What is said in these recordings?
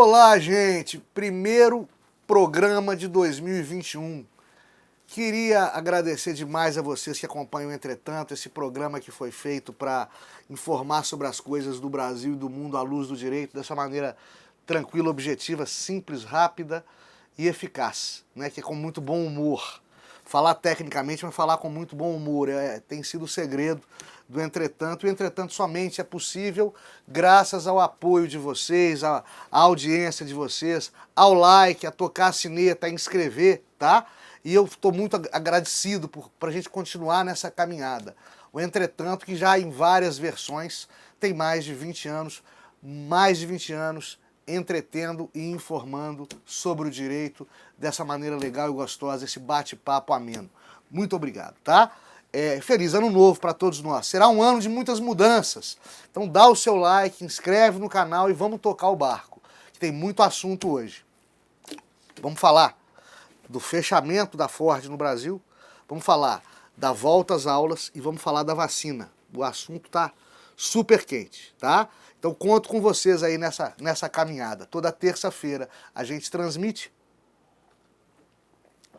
Olá, gente! Primeiro programa de 2021. Queria agradecer demais a vocês que acompanham, entretanto, esse programa que foi feito para informar sobre as coisas do Brasil e do mundo à luz do direito, dessa maneira tranquila, objetiva, simples, rápida e eficaz, né? Que é com muito bom humor. Falar tecnicamente, mas falar com muito bom humor. Tem sido o segredo do Entretanto. E o Entretanto somente é possível graças ao apoio de vocês, à audiência de vocês, ao like, a tocar a sineta, a inscrever, tá? E eu estou muito agradecido por a gente continuar nessa caminhada. O Entretanto, que já em várias versões tem mais de 20 anos entretendo e informando sobre o direito dessa maneira legal e gostosa, esse bate-papo ameno. Muito obrigado, tá? Feliz ano novo para todos nós. Será um ano de muitas mudanças. Então dá o seu like, inscreve no canal e vamos tocar o barco, que tem muito assunto hoje. Vamos falar do fechamento da Ford no Brasil, vamos falar da volta às aulas e vamos falar da vacina. O assunto tá super quente, tá? Então conto com vocês aí nessa caminhada. Toda terça-feira a gente transmite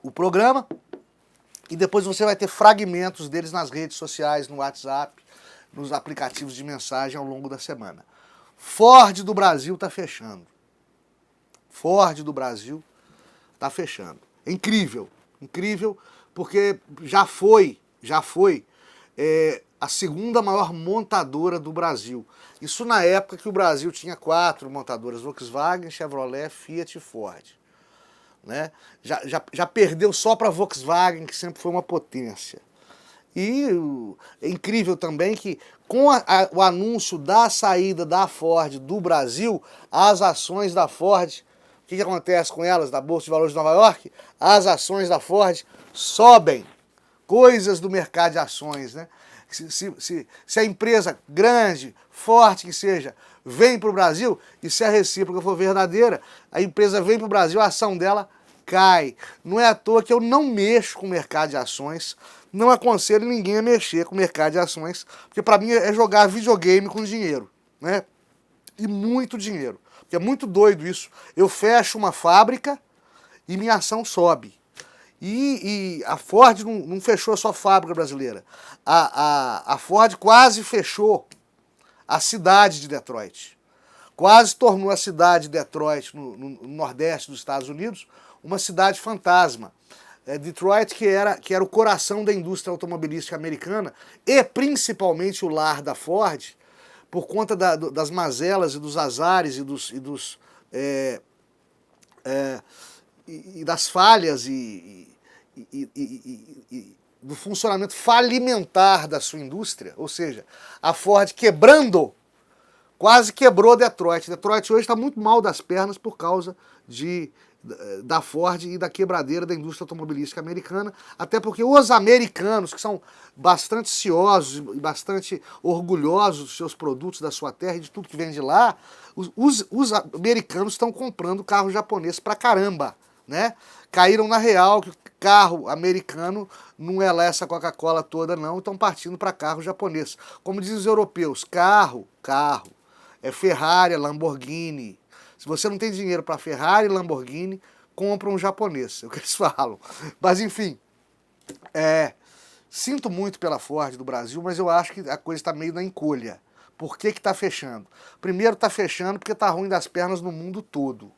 o programa e depois você vai ter fragmentos deles nas redes sociais, no WhatsApp, nos aplicativos de mensagem ao longo da semana. Ford do Brasil tá fechando. Ford do Brasil tá fechando. É incrível, incrível, porque já foi a segunda maior montadora do Brasil. Isso na época que o Brasil tinha 4 montadoras, Volkswagen, Chevrolet, Fiat e Ford. Né? Já perdeu só para a Volkswagen, que sempre foi uma potência. E é incrível também que com o anúncio da saída da Ford do Brasil, as ações da Ford, o que acontece com elas, da Bolsa de Valores de Nova York? As ações da Ford sobem. Coisas do mercado de ações, né? Se a empresa grande, forte que seja, vem para o Brasil, e se a recíproca for verdadeira, a empresa vem para o Brasil, a ação dela cai. Não é à toa que eu não mexo com o mercado de ações, não aconselho ninguém a mexer com o mercado de ações, porque para mim é jogar videogame com dinheiro, né? E muito dinheiro. Porque é muito doido isso. Eu fecho uma fábrica e minha ação sobe. E a Ford não fechou só a fábrica brasileira. A Ford quase fechou a cidade de Detroit. Quase tornou a cidade de Detroit, no nordeste dos Estados Unidos, uma cidade fantasma. Detroit, que era o coração da indústria automobilística americana e principalmente o lar da Ford, por conta das mazelas e dos azares e das falhas e do funcionamento falimentar da sua indústria, ou seja, a Ford quase quebrou Detroit. Detroit hoje está muito mal das pernas por causa da Ford e da quebradeira da indústria automobilística americana, até porque os americanos, que são bastante ciosos e bastante orgulhosos dos seus produtos, da sua terra e de tudo que vem de lá, os americanos estão comprando carro japonês pra caramba, né? Caíram na real que o carro americano não é lá essa Coca-Cola toda não, estão partindo para carro japonês. Como dizem os europeus, carro, é Ferrari, é Lamborghini. Se você não tem dinheiro para Ferrari e Lamborghini, compra um japonês, é o que eles falam. Mas enfim, sinto muito pela Ford do Brasil, mas eu acho que a coisa está meio na encolha. Por que está fechando? Primeiro está fechando porque está ruim das pernas no mundo todo.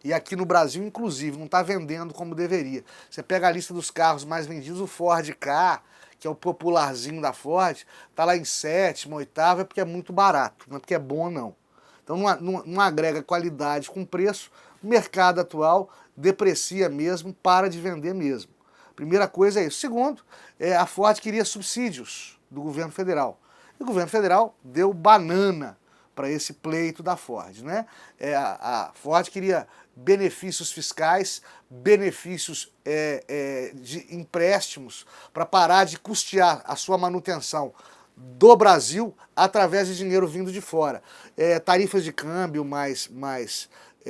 E aqui no Brasil, inclusive, não está vendendo como deveria. Você pega a lista dos carros mais vendidos, o Ford Ka, que é o popularzinho da Ford, está lá em 7º, 8º, é porque é muito barato, não é porque é bom não. Então não agrega qualidade com preço, o mercado atual deprecia mesmo, para de vender mesmo. Primeira coisa é isso. Segundo, a Ford queria subsídios do governo federal. E o governo federal deu banana para esse pleito da Ford, né? A Ford queria benefícios fiscais, benefícios de empréstimos para parar de custear a sua manutenção do Brasil através de dinheiro vindo de fora. Tarifas de câmbio mais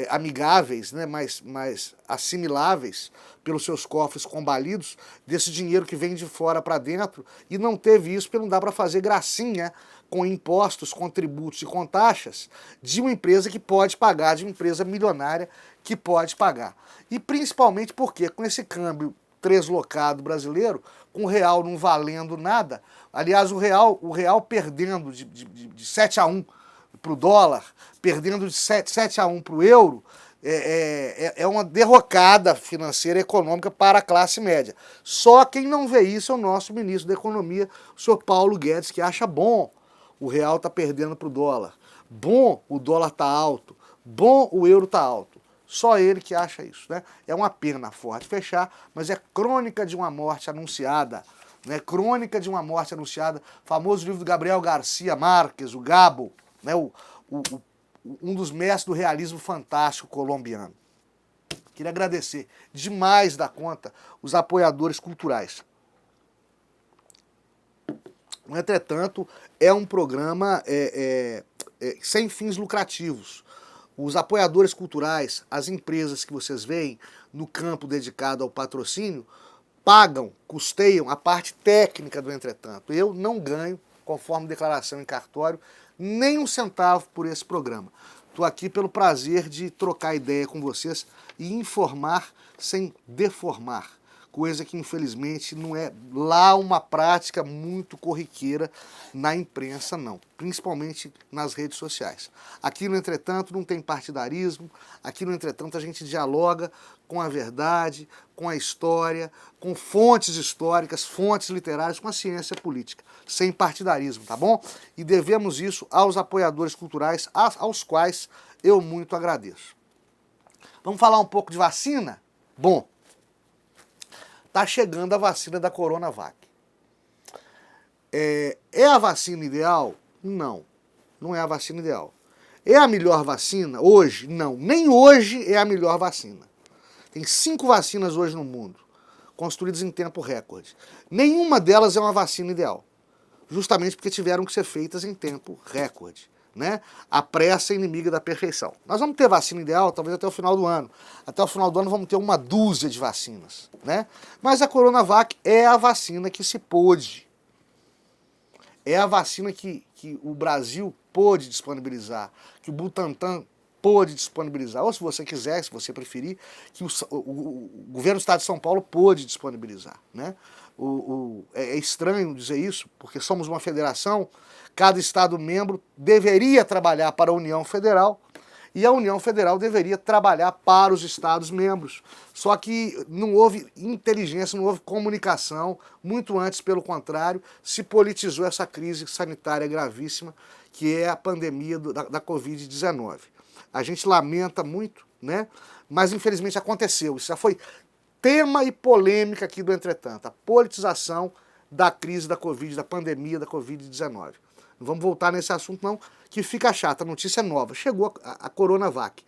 amigáveis, né, mais assimiláveis pelos seus cofres combalidos, desse dinheiro que vem de fora para dentro, e não teve isso porque não dá para fazer gracinha com impostos, com tributos e com taxas de uma empresa que pode pagar, de uma empresa milionária que pode pagar. E principalmente porque com esse câmbio translocado brasileiro, com o real não valendo nada, aliás, o real perdendo de 7-1 para o dólar, perdendo de 7-1 para o euro, é uma derrocada financeira e econômica para a classe média. Só quem não vê isso é o nosso ministro da Economia, o senhor Paulo Guedes, que acha bom o real tá perdendo para o dólar, bom o dólar tá alto, bom o euro tá alto. Só ele que acha isso, né? É uma pena a Ford fechar, mas é crônica de uma morte anunciada, né? Crônica de uma morte anunciada, famoso livro do Gabriel Garcia Marques, o Gabo, né? Um dos mestres do realismo fantástico colombiano. Queria agradecer demais da conta os apoiadores culturais. No entretanto, é um programa sem fins lucrativos. Os apoiadores culturais, as empresas que vocês veem no campo dedicado ao patrocínio, pagam, custeiam a parte técnica do entretanto. Eu não ganho, conforme declaração em cartório, nem um centavo por esse programa. Estou aqui pelo prazer de trocar ideia com vocês e informar sem deformar, coisa que infelizmente não é lá uma prática muito corriqueira na imprensa não, principalmente nas redes sociais. Aqui no Entretanto não tem partidarismo, aqui no Entretanto a gente dialoga com a verdade, com a história, com fontes históricas, fontes literárias, com a ciência política, sem partidarismo, tá bom? E devemos isso aos apoiadores culturais, aos quais eu muito agradeço. Vamos falar um pouco de vacina? Bom, tá chegando a vacina da Coronavac. É a vacina ideal? Não, não é a vacina ideal. É a melhor vacina hoje? Não, nem hoje é a melhor vacina. Tem 5 vacinas hoje no mundo, construídas em tempo recorde. Nenhuma delas é uma vacina ideal, justamente porque tiveram que ser feitas em tempo recorde. Né? A pressa é inimiga da perfeição. Nós vamos ter vacina ideal talvez até o final do ano. Até o final do ano vamos ter uma dúzia de vacinas, né? Mas a Coronavac é a vacina que se pôde. É a vacina que o Brasil pôde disponibilizar, que o Butantan pôde disponibilizar, ou se você quiser, se você preferir, que o governo do estado de São Paulo pôde disponibilizar, né? É estranho dizer isso, porque somos uma federação, cada estado membro deveria trabalhar para a União Federal e a União Federal deveria trabalhar para os estados membros. Só que não houve inteligência, não houve comunicação, muito antes, pelo contrário, se politizou essa crise sanitária gravíssima que é a pandemia da Covid-19. A gente lamenta muito, né? Mas infelizmente aconteceu. Isso já foi tema e polêmica aqui do Entretanto, a politização da crise da Covid, da pandemia da Covid-19. Não vamos voltar nesse assunto não, que fica chato, a notícia é nova. Chegou a Coronavac.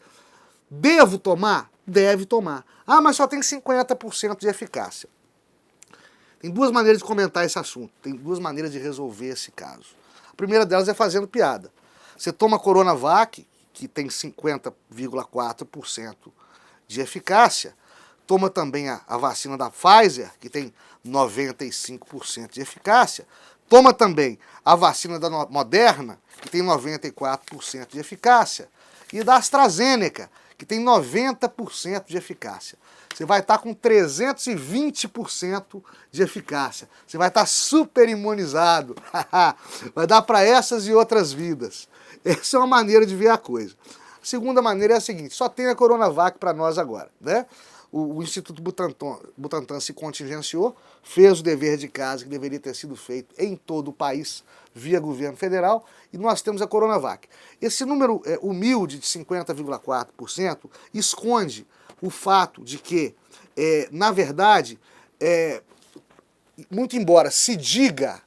Devo tomar? Deve tomar. Ah, mas só tem 50% de eficácia. Tem 2 maneiras de comentar esse assunto, tem 2 maneiras de resolver esse caso. A primeira delas é fazendo piada. Você toma Coronavac, que tem 50,4% de eficácia, toma também a vacina da Pfizer, que tem 95% de eficácia, toma também a vacina da Moderna, que tem 94% de eficácia, e da AstraZeneca, que tem 90% de eficácia. Você vai estar com 320% de eficácia. Você vai estar super imunizado. Vai dar para essas e outras vidas. Essa é uma maneira de ver a coisa. A segunda maneira é a seguinte, só tem a Coronavac para nós agora, né? O Instituto Butantan se contingenciou, fez o dever de casa que deveria ter sido feito em todo o país via governo federal e nós temos a Coronavac. Esse número humilde de 50,4% esconde o fato de que, na verdade, muito embora se diga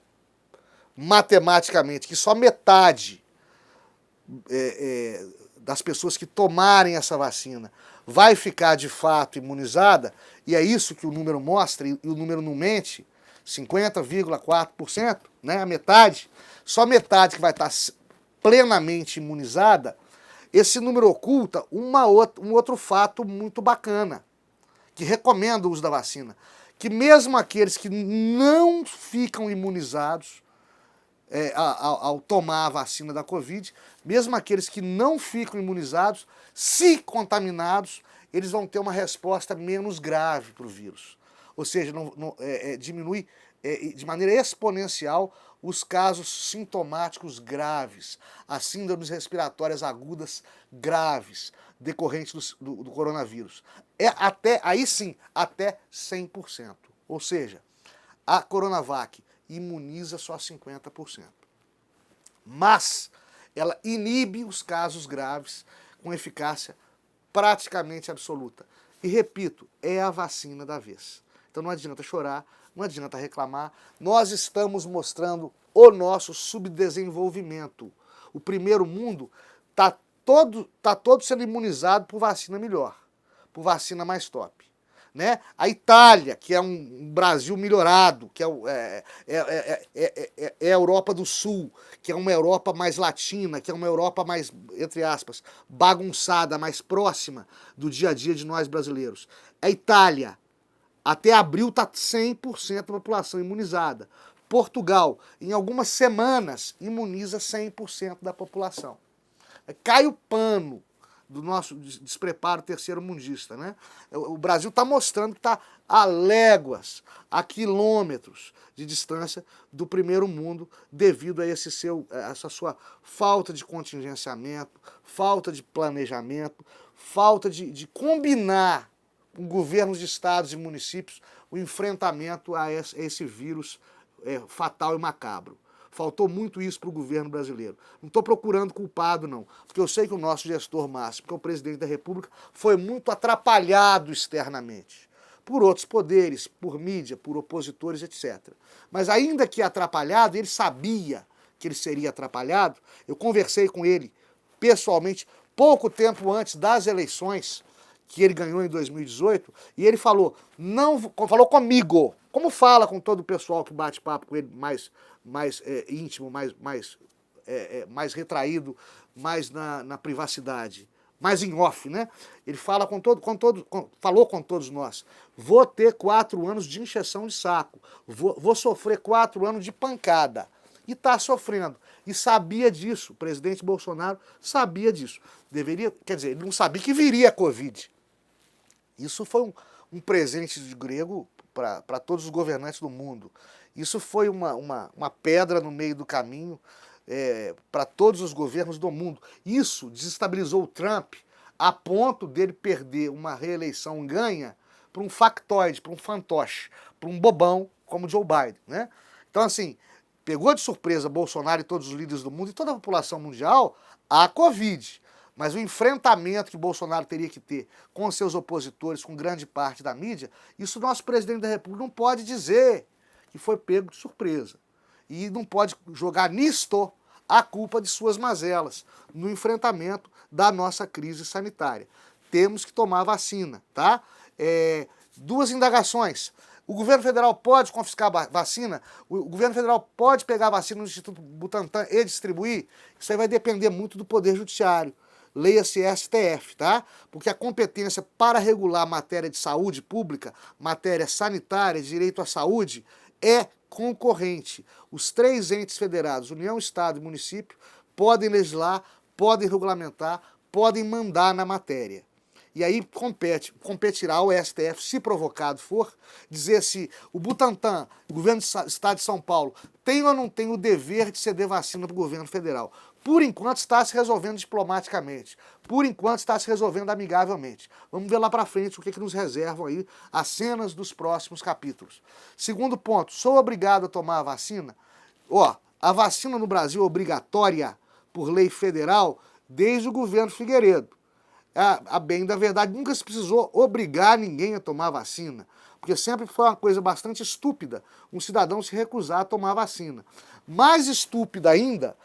matematicamente que só metade das pessoas que tomarem essa vacina vai ficar de fato imunizada, e é isso que o número mostra, e o número não mente, 50,4%, né, a metade, só metade que vai estar plenamente imunizada, esse número oculta um outro fato muito bacana, que recomenda o uso da vacina, que mesmo aqueles que não ficam imunizados, ao tomar a vacina da Covid, mesmo aqueles que não ficam imunizados, se contaminados, eles vão ter uma resposta menos grave para o vírus. Ou seja, diminui de maneira exponencial os casos sintomáticos graves, as síndromes respiratórias agudas graves decorrentes do coronavírus. Aí sim, até 100%. Ou seja, a Coronavac imuniza só 50%. Mas ela inibe os casos graves com eficácia praticamente absoluta. E repito, é a vacina da vez. Então não adianta chorar, não adianta reclamar. Nós estamos mostrando o nosso subdesenvolvimento. O primeiro mundo está todo sendo imunizado por vacina melhor, por vacina mais top. Né? A Itália, que é um Brasil melhorado, que é a Europa do Sul, que é uma Europa mais latina, que é uma Europa mais, entre aspas, bagunçada, mais próxima do dia a dia de nós brasileiros. A Itália, até abril, está 100% da população imunizada. Portugal, em algumas semanas, imuniza 100% da população. Cai o pano do nosso despreparo terceiro-mundista, né? O Brasil está mostrando que está a léguas, a quilômetros de distância do primeiro mundo devido a essa sua falta de contingenciamento, falta de planejamento, falta de combinar com governos de estados e municípios o enfrentamento a esse vírus fatal e macabro. Faltou muito isso para o governo brasileiro. Não estou procurando culpado, não. Porque eu sei que o nosso gestor máximo, que é o presidente da República, foi muito atrapalhado externamente. Por outros poderes, por mídia, por opositores, etc. Mas ainda que atrapalhado, ele sabia que ele seria atrapalhado. Eu conversei com ele pessoalmente pouco tempo antes das eleições que ele ganhou em 2018, e ele falou comigo, como fala com todo o pessoal que bate papo com ele mais íntimo, mais retraído, mais na privacidade, mais em off, né? Ele fala falou com todos nós. Vou ter 4 anos de encheção de saco, vou sofrer 4 anos de pancada. E está sofrendo. E sabia disso, o presidente Bolsonaro sabia disso. Quer dizer, ele não sabia que viria a Covid. Isso foi um presente de grego para todos os governantes do mundo. Isso foi uma pedra no meio do caminho para todos os governos do mundo. Isso desestabilizou o Trump a ponto dele perder uma reeleição ganha para um factoide, para um fantoche, para um bobão como Joe Biden, né? Então, assim, pegou de surpresa Bolsonaro e todos os líderes do mundo e toda a população mundial a Covid. Mas o enfrentamento que o Bolsonaro teria que ter com seus opositores, com grande parte da mídia, isso o nosso presidente da República não pode dizer que foi pego de surpresa. E não pode jogar nisto a culpa de suas mazelas no enfrentamento da nossa crise sanitária. Temos que tomar vacina, tá? 2 indagações. O governo federal pode confiscar vacina? O governo federal pode pegar a vacina no Instituto Butantan e distribuir? Isso aí vai depender muito do Poder Judiciário. Leia-se STF, tá? Porque a competência para regular a matéria de saúde pública, matéria sanitária, direito à saúde, é concorrente. Os 3 entes federados, União, Estado e Município, podem legislar, podem regulamentar, podem mandar na matéria. E aí competirá ao STF, se provocado for, dizer se o Butantan, o governo do Estado de São Paulo, tem ou não tem o dever de ceder vacina para o governo federal. Por enquanto está se resolvendo diplomaticamente. Por enquanto está se resolvendo amigavelmente. Vamos ver lá para frente o que nos reservam aí as cenas dos próximos capítulos. Segundo ponto, sou obrigado a tomar a vacina? A vacina no Brasil é obrigatória por lei federal desde o governo Figueiredo. A bem da verdade, nunca se precisou obrigar ninguém a tomar vacina, porque sempre foi uma coisa bastante estúpida um cidadão se recusar a tomar vacina. Mais estúpida ainda,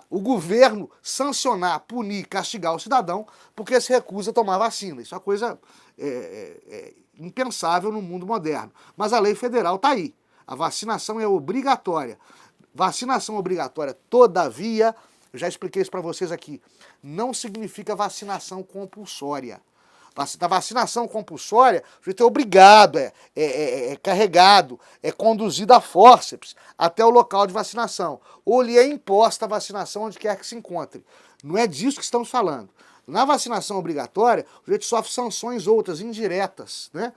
o governo sancionar, punir, castigar o cidadão porque se recusa a tomar vacina. Isso é uma coisa impensável no mundo moderno. Mas a lei federal está aí. A vacinação é obrigatória. Vacinação obrigatória, todavia, eu já expliquei isso para vocês aqui, não significa vacinação compulsória. Da vacinação compulsória, o sujeito é obrigado, é carregado, é conduzido a fórceps até o local de vacinação. Ou lhe é imposta a vacinação onde quer que se encontre. Não é disso que estamos falando. Na vacinação obrigatória, o sujeito sofre sanções outras, indiretas, né?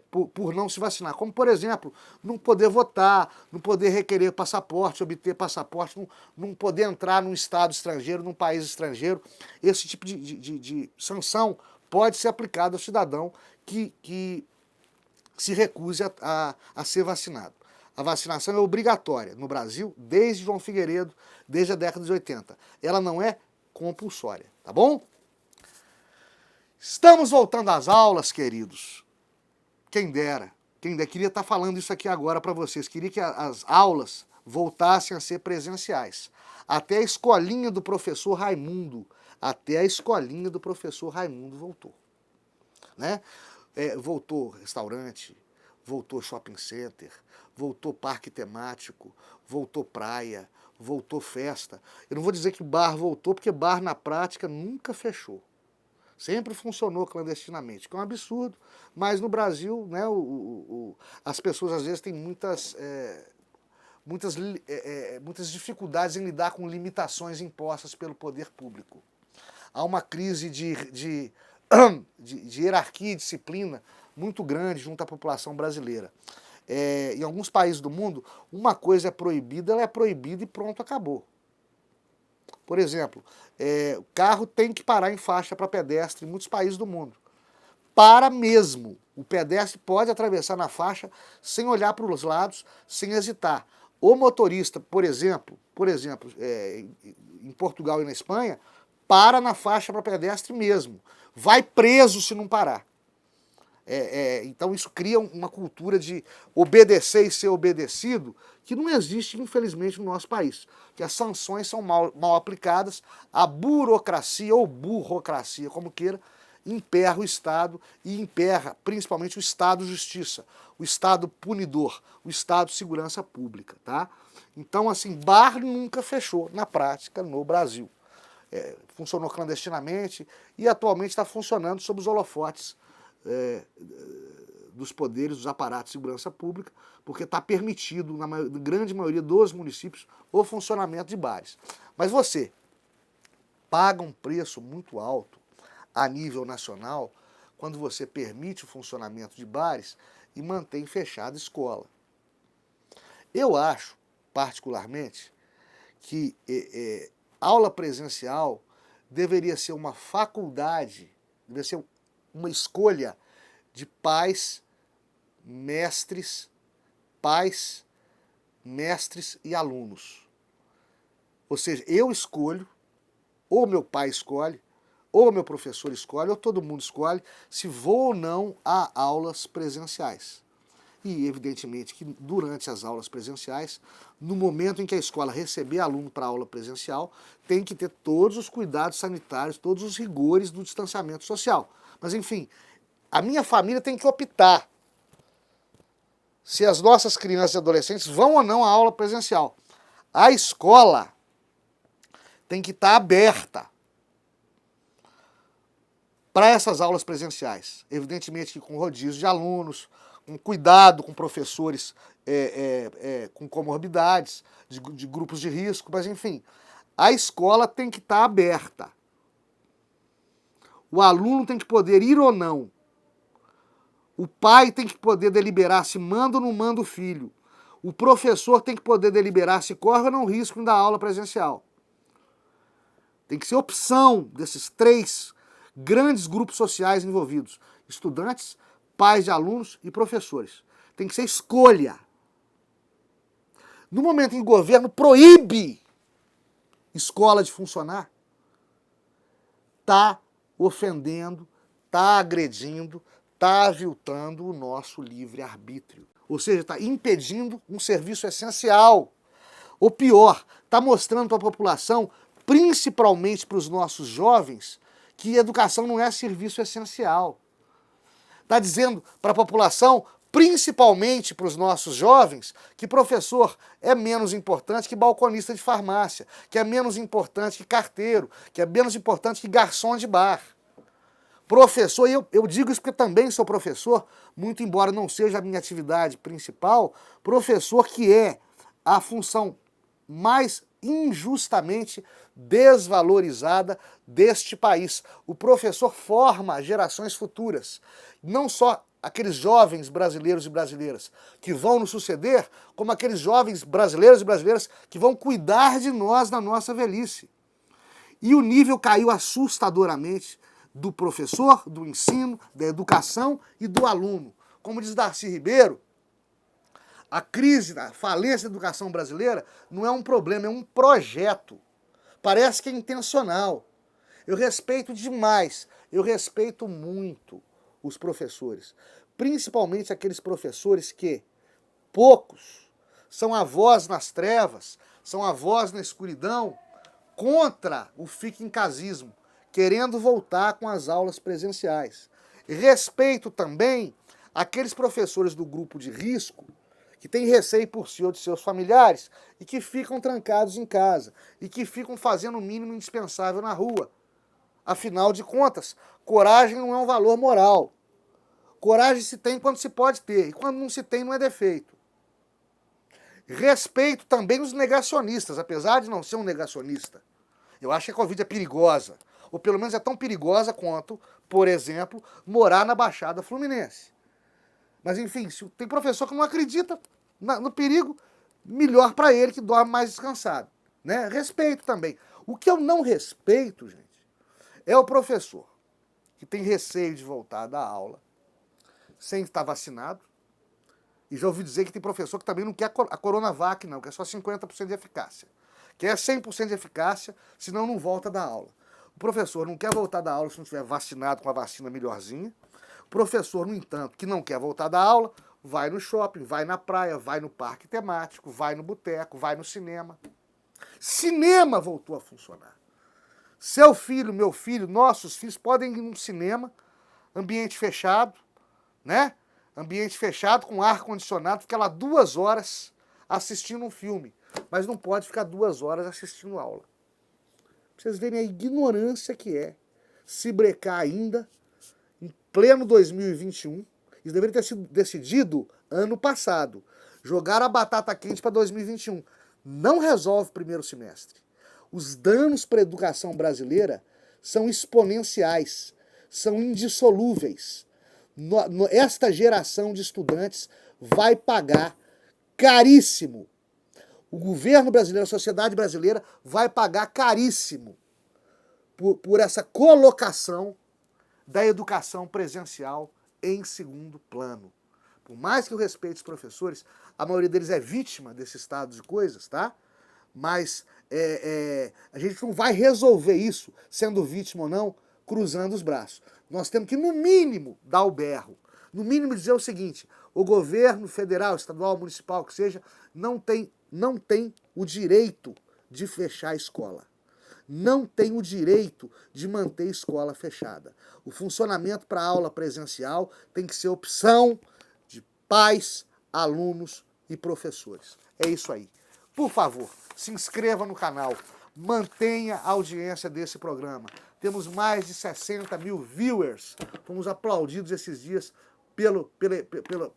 Por não se vacinar. Como, por exemplo, não poder votar, não poder requerer passaporte, obter passaporte, não poder entrar num estado estrangeiro, num país estrangeiro. Esse tipo de sanção pode ser aplicado ao cidadão que se recuse a ser vacinado. A vacinação é obrigatória no Brasil desde João Figueiredo, desde a década de 80. Ela não é compulsória, tá bom? Estamos voltando às aulas, queridos. Quem dera, queria estar falando isso aqui agora para vocês. Queria que as aulas voltassem a ser presenciais. Até a escolinha do professor Raimundo, voltou. Né? Voltou restaurante, voltou shopping center, voltou parque temático, voltou praia, voltou festa. Eu não vou dizer que bar voltou, porque bar na prática nunca fechou. Sempre funcionou clandestinamente, que é um absurdo, mas no Brasil, né, as pessoas às vezes têm muitas dificuldades em lidar com limitações impostas pelo poder público. Há uma crise de hierarquia e disciplina muito grande junto à população brasileira. Em alguns países do mundo, uma coisa é proibida, ela é proibida e pronto, acabou. Por exemplo, o carro tem que parar em faixa para pedestre em muitos países do mundo. Para mesmo. O pedestre pode atravessar na faixa sem olhar para os lados, sem hesitar. O motorista, por exemplo, em Portugal e na Espanha, para na faixa para pedestre mesmo. Vai preso se não parar. Então isso cria uma cultura de obedecer e ser obedecido que não existe, infelizmente, no nosso país. Que as sanções são mal aplicadas, a burocracia ou burocracia, como queira, emperra o Estado e emperra principalmente o Estado Justiça, o Estado punidor, o Estado Segurança Pública. Tá? Então, assim, bar nunca fechou na prática no Brasil. Funcionou clandestinamente e atualmente está funcionando sob os holofotes dos poderes, dos aparatos de segurança pública, porque está permitido, na grande maioria dos municípios, o funcionamento de bares. Mas você paga um preço muito alto a nível nacional quando você permite o funcionamento de bares e mantém fechada a escola. Eu acho, particularmente, que aula presencial deveria ser uma faculdade, deveria ser uma escolha de pais, mestres e alunos. Ou seja, eu escolho, ou meu pai escolhe, ou meu professor escolhe, ou todo mundo escolhe, se vou ou não a aulas presenciais. E, evidentemente, que durante as aulas presenciais, no momento em que a escola receber aluno para aula presencial, tem que ter todos os cuidados sanitários, todos os rigores do distanciamento social. Mas, enfim, a minha família tem que optar se as nossas crianças e adolescentes vão ou não à aula presencial. A escola tem que estar aberta para essas aulas presenciais. Evidentemente que com rodízio de alunos, com cuidado com professores com comorbidades, de grupos de risco, mas enfim, a escola tem que estar aberta. O aluno tem que poder ir ou não. O pai tem que poder deliberar se manda ou não manda o filho. O professor tem que poder deliberar se corre ou não risco da aula presencial. Tem que ser opção desses 3 grandes grupos sociais envolvidos. Estudantes, pais de alunos e professores. Tem que ser escolha. No momento em que o governo proíbe escola de funcionar, está ofendendo, está agredindo, está aviltando o nosso livre-arbítrio. Ou seja, está impedindo um serviço essencial. Ou pior, está mostrando para a população, principalmente para os nossos jovens, que educação não é serviço essencial. Está dizendo para a população, principalmente para os nossos jovens, que professor é menos importante que balconista de farmácia, que é menos importante que carteiro, que é menos importante que garçom de bar. Professor, e eu digo isso porque também sou professor, muito embora não seja a minha atividade principal, professor que é a função mais injustamente desvalorizada deste país. O professor forma gerações futuras, não só aqueles jovens brasileiros e brasileiras que vão nos suceder, como aqueles jovens brasileiros e brasileiras que vão cuidar de nós na nossa velhice. E o nível caiu assustadoramente do professor, do ensino, da educação e do aluno. Como diz Darcy Ribeiro, a crise, a falência da educação brasileira não é um problema, é um projeto. Parece que é intencional. Eu respeito demais, eu respeito muito os professores. Principalmente aqueles professores que, poucos, são a voz nas trevas, são a voz na escuridão, contra o fique-em-casismo, querendo voltar com as aulas presenciais. Respeito também aqueles professores do grupo de risco que têm receio por si ou de seus familiares e que ficam trancados em casa e que ficam fazendo o mínimo indispensável na rua. Afinal de contas, coragem não é um valor moral. Coragem se tem quando se pode ter e quando não se tem não é defeito. Respeito também os negacionistas, apesar de não ser um negacionista. Eu acho que a Covid é perigosa, ou pelo menos é tão perigosa quanto, por exemplo, morar na Baixada Fluminense. Mas enfim, se tem professor que não acredita no perigo, melhor para ele que dorme mais descansado. Né? Respeito também. O que eu não respeito, gente, é o professor que tem receio de voltar da aula sem estar vacinado. E já ouvi dizer que tem professor que também não quer a Coronavac, não, que é só 50% de eficácia. Quer 100% de eficácia, senão não volta da aula. O professor não quer voltar da aula se não estiver vacinado com a vacina melhorzinha. O professor, no entanto, que não quer voltar da aula, vai no shopping, vai na praia, vai no parque temático, vai no boteco, vai no cinema. Cinema voltou a funcionar. Seu filho, meu filho, nossos filhos podem ir no cinema, ambiente fechado, né? Ambiente fechado, com ar-condicionado, fica lá 2 horas assistindo um filme. Mas não pode ficar 2 horas assistindo aula. Pra vocês verem a ignorância que é se brecar ainda, em pleno 2021. Isso deveria ter sido decidido ano passado. Jogar a batata quente para 2021. Não resolve o primeiro semestre. Os danos para a educação brasileira são exponenciais, são indissolúveis. Esta geração de estudantes vai pagar caríssimo. O governo brasileiro, a sociedade brasileira vai pagar caríssimo por essa colocação da educação presencial em segundo plano. Por mais que eu respeite os professores, a maioria deles é vítima desse estado de coisas, tá? Mas a gente não vai resolver isso, sendo vítima ou não, cruzando os braços. Nós temos que, no mínimo, dar o berro. No mínimo, dizer o seguinte: o governo federal, estadual, municipal, que seja, não tem o direito de fechar a escola. Não tem o direito de manter a escola fechada. O funcionamento para a aula presencial tem que ser opção de pais, alunos e professores. É isso aí. Por favor, se inscreva no canal, mantenha a audiência desse programa. Temos mais de 60 mil viewers. Fomos aplaudidos esses dias pela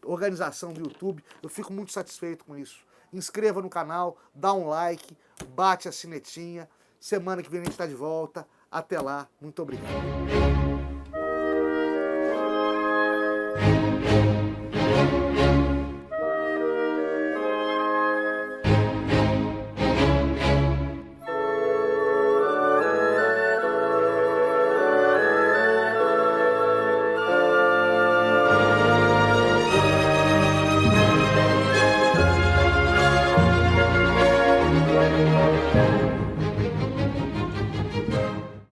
organização do YouTube. Eu fico muito satisfeito com isso. Inscreva no canal, dá um like, bate a sinetinha. Semana que vem a gente está de volta. Até lá, muito obrigado.